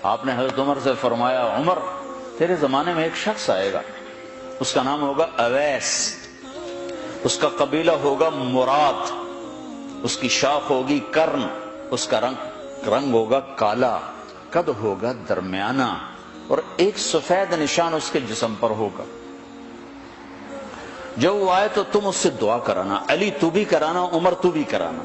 آپ نے حضرت عمر سے فرمایا عمر تیرے زمانے میں ایک شخص آئے گا، اس کا نام ہوگا اویس، اس کا قبیلہ ہوگا مراد، اس کی شاخ ہوگی کرن، اس کا رنگ ہوگا کالا، قد ہوگا درمیانہ، اور ایک سفید نشان اس کے جسم پر ہوگا۔ جب وہ آئے تو تم اس سے دعا کرانا، علی تو بھی کرانا، عمر تو بھی کرانا،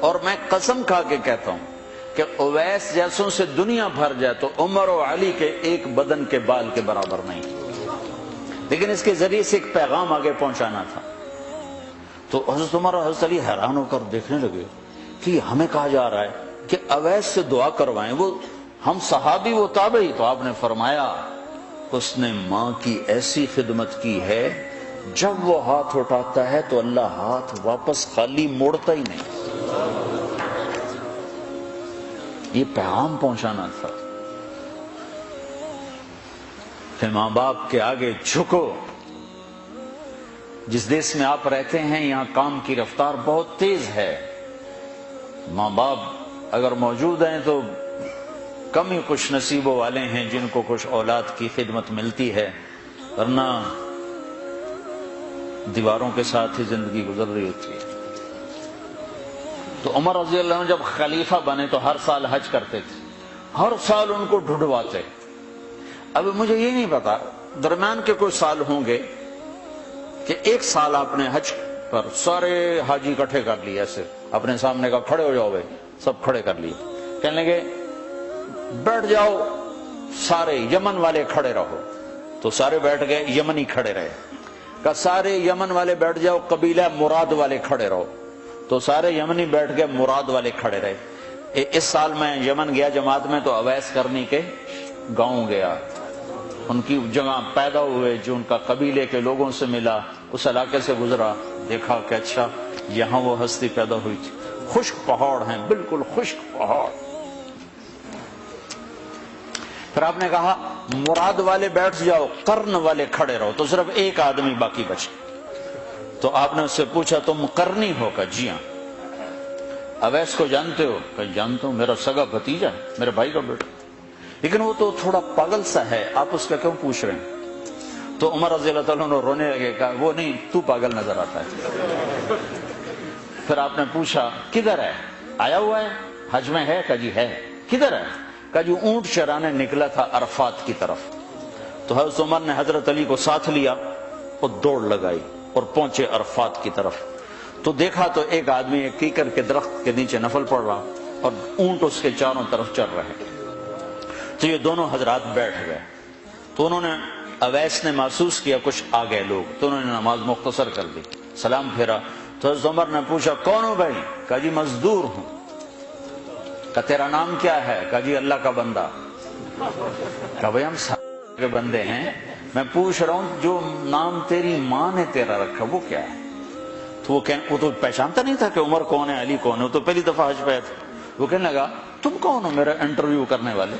اور میں قسم کھا کے کہتا ہوں کہ اویس جیسوں سے دنیا بھر جائے تو عمر و علی کے ایک بدن کے بال کے برابر نہیں، لیکن اس کے ذریعے سے ایک پیغام آگے پہنچانا تھا۔ تو حضرت عمر اور حضرت علی حیران ہو کر دیکھنے لگے کہ ہمیں کہا جا رہا ہے کہ اویس سے دعا کروائیں، وہ ہم صحابی وہ تابعی۔ تو آپ نے فرمایا اس نے ماں کی ایسی خدمت کی ہے، جب وہ ہاتھ اٹھاتا ہے تو اللہ ہاتھ واپس خالی موڑتا ہی نہیں۔ یہ پیغام پہنچانا تھا کہ ماں باپ کے آگے جھکو۔ جس دیش میں آپ رہتے ہیں یہاں کام کی رفتار بہت تیز ہے، ماں باپ اگر موجود ہیں تو کم ہی خوش نصیبوں والے ہیں جن کو کچھ اولاد کی خدمت ملتی ہے، ورنہ دیواروں کے ساتھ ہی زندگی گزر رہی ہوتی ہے۔ تو عمر رضی اللہ عنہ جب خلیفہ بنے تو ہر سال حج کرتے تھے، ہر سال ان کو ڈھونڈواتے۔ اب مجھے یہ نہیں پتا درمیان کے کوئی سال ہوں گے کہ ایک سال آپ نے حج پر سارے حاجی اکٹھے کر لیے، ایسے اپنے سامنے کا کھڑے ہو جاؤ بھائی، سب کھڑے کر لیے، کہنے لگے بیٹھ جاؤ سارے یمن والے کھڑے رہو، تو سارے بیٹھ گئے، یمنی کھڑے رہے، کہ سارے یمن والے بیٹھ جاؤ، قبیلہ مراد والے کھڑے رہو، تو سارے یمنی بیٹھ گئے، مراد والے کھڑے رہے۔ اس سال میں یمن گیا جماعت میں تو اویس کرنی کے گاؤں گیا، ان کی جگہ پیدا ہوئے، جو ان کا قبیلے کے لوگوں سے ملا، اس علاقے سے گزرا، دیکھا کہ اچھا یہاں وہ ہستی پیدا ہوئی تھی۔ خشک پہاڑ ہیں، بالکل خشک پہاڑ۔ پھر آپ نے کہا مراد والے بیٹھ جاؤ، قرن والے کھڑے رہو، تو صرف ایک آدمی باقی بچ۔ تو آپ نے اس سے پوچھا تم قرنی ہو؟ کہ جی ہاں۔ اویس کو جانتے ہو؟ کہ جانتا ہوں، میرا سگا بھتیجا ہے، میرے بھائی کا بیٹا، لیکن وہ تو تھوڑا پاگل سا ہے، آپ اس کا کیوں پوچھ رہے ہیں؟ تو عمر رضی اللہ تعالیٰ عنہ رونے لگے، کہا وہ نہیں، تو پاگل نظر آتا ہے۔ پھر آپ نے پوچھا کدھر ہے؟ آیا ہوا ہے حج میں؟ ہے؟ کہ جی ہے۔ کدھر ہے؟ کہ جو اونٹ چرانے نکلا تھا عرفات کی طرف۔ تو حضرت عمر نے حضرت علی کو ساتھ لیا اور دوڑ لگائی اور پہنچے عرفات کی طرف، تو دیکھا تو ایک آدمی ایک کیکر کے درخت کے نیچے نفل پڑ رہا اور اونٹ اس کے چاروں طرف چل رہے۔ تو یہ دونوں حضرات بیٹھ گئے، تو انہوں نے اویس نے محسوس کیا کچھ آ گئے لوگ، تو انہوں نے نماز مختصر کر دی، سلام پھیرا۔ تو حضرت عمر نے پوچھا کون ہو بھائی؟ کہا جی مزدور ہوں۔ کہا تیرا نام کیا ہے؟ کہا جی اللہ کا بندہ۔ کہا بھائی ہم سارے کے بندے ہیں، میں پوچھ رہا ہوں جو نام تیری ماں نے تیرا رکھا وہ کیا ہے؟ تو وہ تو پہچانتا نہیں تھا کہ عمر کون ہے، علی کون ہے، وہ تو پہلی دفعہ حج پہ آیا تھا۔ وہ کہنے لگا تم کون ہو میرا انٹرویو کرنے والے؟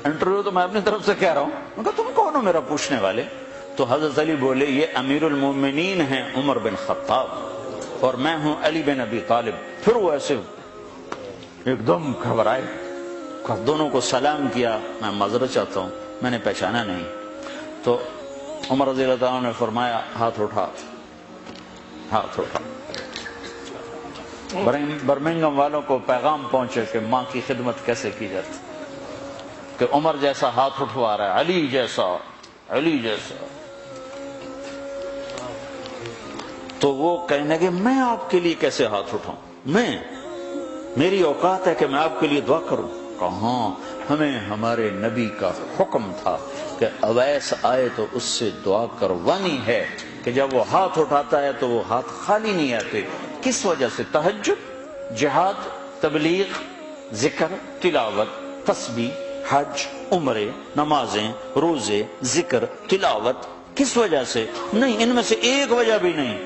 انٹرویو تو میں اپنی طرف سے کہہ رہا ہوں۔ میں کہا تم کون ہو میرا پوچھنے والے؟ تو حضرت علی بولے یہ امیر المومنین ہیں عمر بن خطاب اور میں ہوں علی بن ابی طالب۔ پھر وہ ایسے ایک دم گھبرائے، دونوں کو سلام کیا، میں معذرت چاہتا ہوں میں نے پہچانا نہیں۔ تو عمر رضی اللہ تعالیٰ نے فرمایا ہاتھ اٹھا، ہاتھ اٹھا۔ برمنگم والوں کو پیغام پہنچے کہ ماں کی خدمت کیسے کی جاتی، کہ عمر جیسا ہاتھ اٹھوا رہا ہے، علی جیسا، علی جیسا۔ تو وہ کہنے لگے میں آپ کے لیے کیسے ہاتھ اٹھاؤں، میری اوقات ہے کہ میں آپ کے لیے دعا کروں؟ کہاں، ہمیں ہمارے نبی کا حکم تھا کہ اویس آئے تو اس سے دعا کروانی ہے، کہ جب وہ ہاتھ اٹھاتا ہے تو وہ ہاتھ خالی نہیں آتے۔ کس وجہ سے؟ تہجد، جہاد، تبلیغ، ذکر، تلاوت، تسبیح، حج، عمرے، نمازیں، روزے، ذکر، تلاوت۔ کس وجہ سے؟ نہیں، ان میں سے ایک وجہ بھی نہیں،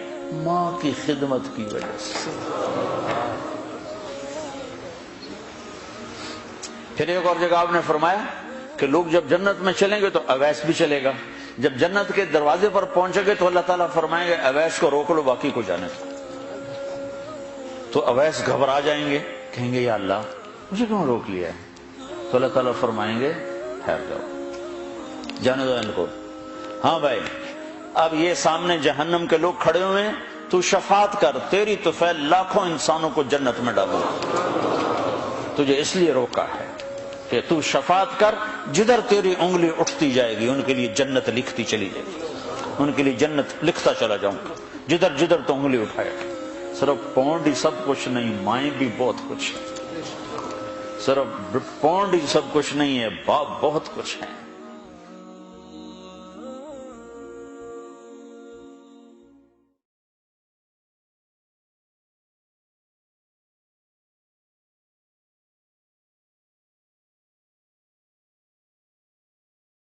ماں کی خدمت کی وجہ سے۔ پھر ایک اور جگہ آپ نے فرمایا کہ لوگ جب جنت میں چلیں گے تو اویس بھی چلے گا، جب جنت کے دروازے پر پہنچے گے تو اللہ تعالیٰ فرمائیں گے اویس کو روک لو باقی کو جانے دو۔ تو اویس گھبرا جائیں گے، کہیں گے یا اللہ مجھے کیوں روک لیا ہے؟ تو اللہ تعالیٰ فرمائیں گے ٹھہر جاؤ، جانے دو ان کو۔ ہاں بھائی، اب یہ سامنے جہنم کے لوگ کھڑے ہوئے ہیں، تو شفاعت کر، تیری طفیل لاکھوں انسانوں کو جنت میں ڈالو، تجھے اس لیے روکا ہے کہ تو شفاعت کر، جدھر تیری انگلی اٹھتی جائے گی ان کے لیے جنت لکھتی چلی جائے گی، ان کے لیے جنت لکھتا چلا جاؤں گا، جدھر جدھر تو انگلی اٹھائے۔ صرف پونڈ ہی سب کچھ نہیں، مائیں بھی بہت کچھ ہے، صرف پونڈ ہی سب کچھ نہیں ہے، باپ بہت کچھ ہے۔